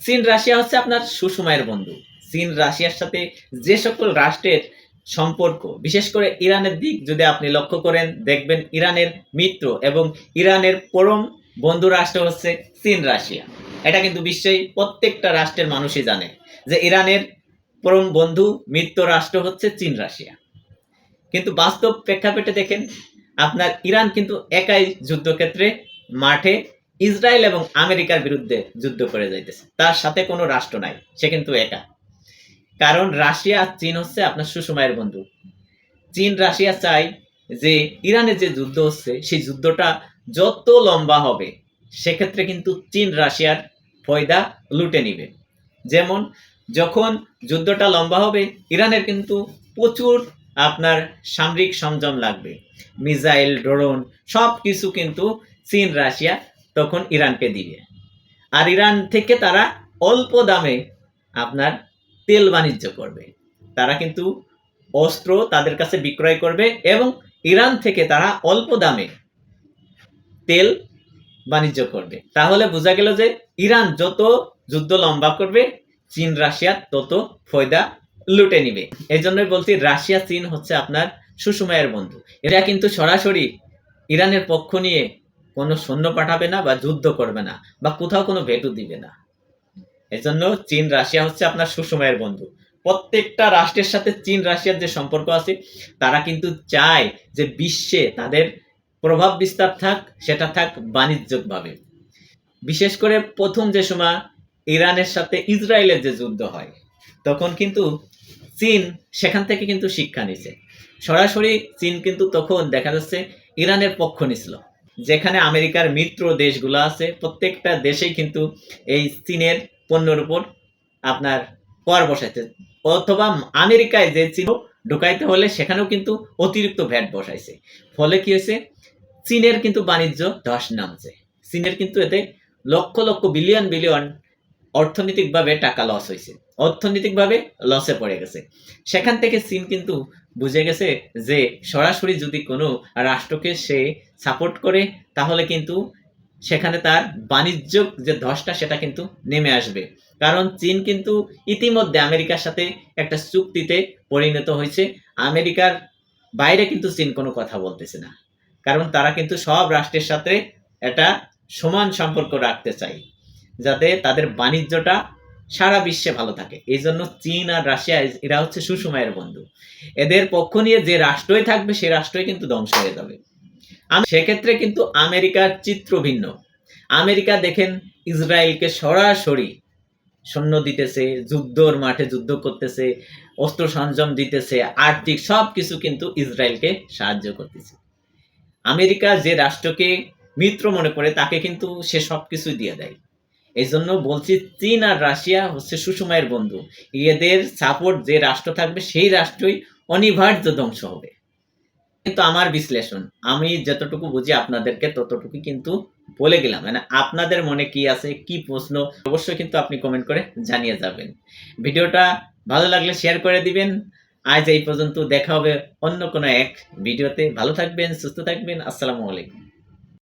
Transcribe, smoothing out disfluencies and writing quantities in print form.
চীন রাশিয়া হচ্ছে আপনার সুসময়ের বন্ধু। চীন রাশিয়ার সাথে যে সকল রাষ্ট্রের সম্পর্ক, বিশেষ করে ইরানের দিক যদি আপনি লক্ষ্য করেন, দেখবেন ইরানের মিত্র এবং ইরানের পরম বন্ধু রাষ্ট্র হচ্ছে চীন রাশিয়া। এটা কিন্তু বিশ্বের প্রত্যেকটা রাষ্ট্রের মানুষই জানে যে ইরানের পরম বন্ধু মিত্র রাষ্ট্র হচ্ছে চীন রাশিয়া। কিন্তু বাস্তব প্রেক্ষাপটে দেখেন, আপনার ইরান কিন্তু একাই যুদ্ধক্ষেত্রে মাঠে ইসরায়েল এবং আমেরিকার বিরুদ্ধে যুদ্ধ করে যাইতেছে। তার সাথে কোনো রাষ্ট্র নাই, সে কিন্তু একা। কারণ রাশিয়া আর চীন হচ্ছে আপনার সুসময়ের বন্ধু। চীন রাশিয়া চায় যে ইরানের যে যুদ্ধ হচ্ছে সেই যুদ্ধটা যত লম্বা হবে সেক্ষেত্রে কিন্তু চীন রাশিয়ার ফয়দা লুটে নিবে। যেমন যখন যুদ্ধটা লম্বা হবে, ইরানের কিন্তু প্রচুর আপনার সামরিক সরঞ্জাম লাগবে, মিসাইল, ড্রোন, সব কিছু কিন্তু চীন রাশিয়া তখন ইরানকে দিবে। আর ইরান থেকে তারা অল্প দামে আপনার তেল বাণিজ্য করবে। তারা কিন্তু অস্ত্র তাদের কাছে বিক্রয় করবে এবং ইরান থেকে তারা অল্প দামে তেল বাণিজ্য করবে। তাহলে বোঝা গেল যে ইরান যত যুদ্ধ লম্বা করবে, চীন রাশিয়া তত ফয়দা লুটে নিবে। এই জন্যই বলছি রাশিয়া চীন হচ্ছে আপনার সুসময়ের বন্ধু। এরা কিন্তু সরাসরি ইরানের পক্ষ নিয়ে কোনো সৈন্য পাঠাবে না বা যুদ্ধ করবে না বা কোথাও কোনো ভেটো দিবে না। এজন্য চীন রাশিয়া হচ্ছে আপনার সুসময়ের বন্ধু। প্রত্যেকটা রাষ্ট্রের সাথে চীন রাশিয়ার যে সম্পর্ক আছে, তারা কিন্তু চায় যে বিশ্বে তাদের প্রভাব বিস্তার থাক, সেটা থাক বাণিজ্যিকভাবে। বিশেষ করে প্রথম যে সময় ইরানের সাথে ইসরায়েলের যে যুদ্ধ হয়, তখন কিন্তু চীন সেখান থেকে কিন্তু শিক্ষা নিছে। সরাসরি চীন কিন্তু তখন দেখা যাচ্ছে ইরানের পক্ষ নিছিল। যেখানে আমেরিকার মিত্র দেশগুলো আছে, প্রত্যেকটা দেশেই কিন্তু এই চীনের পণ্যের উপর আপনার কর বসাইছে, অথবা আমেরিকায় যে চীন ঢুকাইতে হলে সেখানেও কিন্তু অতিরিক্ত ভ্যাট বসাইছে। ফলে কি হয়েছে, চীনের কিন্তু বাণিজ্য ধস নামছে। চীনের কিন্তু এতে লক্ষ লক্ষ বিলিয়ন বিলিয়ন অর্থনৈতিকভাবে টাকা লস হয়েছে, অর্থনৈতিকভাবে লসে পড়ে গেছে। সেখান থেকে চীন কিন্তু বুঝে গেছে যে সরাসরি যদি কোনো রাষ্ট্রকে সে সাপোর্ট করে তাহলে কিন্তু সেখানে তার বাণিজ্যিক যে ধসটা সেটা কিন্তু নেমে আসবে। কারণ চীন কিন্তু ইতিমধ্যে আমেরিকার সাথে একটা চুক্তিতে পরিণত হয়েছে। আমেরিকার বাইরে কিন্তু চীন কোনো কথা বলতেছে না, কারণ তারা কিন্তু সব রাষ্ট্রের সাথে একটা সমান সম্পর্ক রাখতে চায়, যাতে তাদের বাণিজ্যটা সারা বিশ্বে ভালো থাকে। এই জন্য চীন আর রাশিয়া এরা হচ্ছে সুসময়ের বন্ধু। এদের পক্ষ নিয়ে যে রাষ্ট্রই থাকবে সে রাষ্ট্রই কিন্তু ধ্বংস হয়ে যাবে। সেক্ষেত্রে কিন্তু আমেরিকার চিত্র ভিন্ন। আমেরিকা দেখেন ইসরায়েলকে সরাসরি সৈন্য দিতেছে, যুদ্ধর মাঠে যুদ্ধ করতেছে, অস্ত্র সরঞ্জাম দিতেছে, আর্থিক সব কিছু কিন্তু ইসরায়েলকে সাহায্য করতেছে। আমেরিকা যে রাষ্ট্রকে মিত্র মনে করে তাকে কিন্তু সে সব কিছুই দিয়ে দেয়। এই জন্য বলছি চীন আর রাশিয়া হচ্ছে সুসময়ের বন্ধু। এদের সাপোর্ট যে রাষ্ট্র থাকবে সেই রাষ্ট্রই অনিবার্য ধ্বংস হবে। কিন্তু আমার বিশ্লেষণ, আমি যতটুকু বুঝি আপনাদেরকে ততটুকু কিন্তু বলে গেলাম। মানে আপনাদের মনে কি আছে, কি প্রশ্ন, অবশ্যই কিন্তু আপনি কমেন্ট করে জানিয়ে যাবেন। ভিডিওটা ভালো লাগলে শেয়ার করে দিবেন। আজ এই পর্যন্ত, দেখা হবে অন্য কোনো এক ভিডিওতে। ভালো থাকবেন, সুস্থ থাকবেন। আসসালামু আলাইকুম।